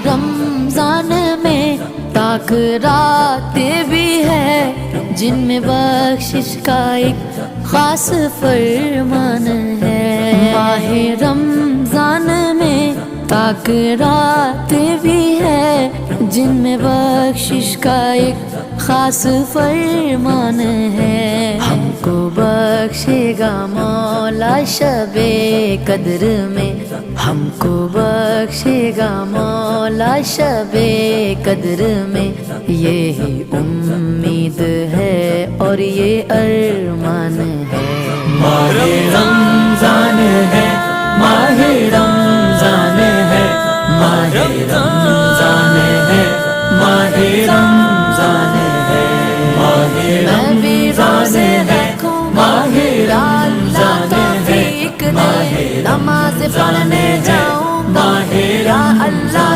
رمضان میں تاکرات بھی ہے جن میں بخشش کا ایک خاص فرمان ہے۔ ماہ رمضان میں تاکرات بھی ہے جن میں بخشش کا ایک خاص فرمان ہے۔ ہم کو بخشے گا مولا شب قدر میں، ہم کو بخشے گا مولا شب قدر میں، یہی امید ہے اور یہ ارمان ہے۔ ماہ رمضان ہے، ماہ رمضان ہے، ماہ رمضان ہے، ماہ رمضان ہے، ماہ رمضان ہے، ماہ رمضان ہے، نماز پڑھنے جاؤں گا یا اللہ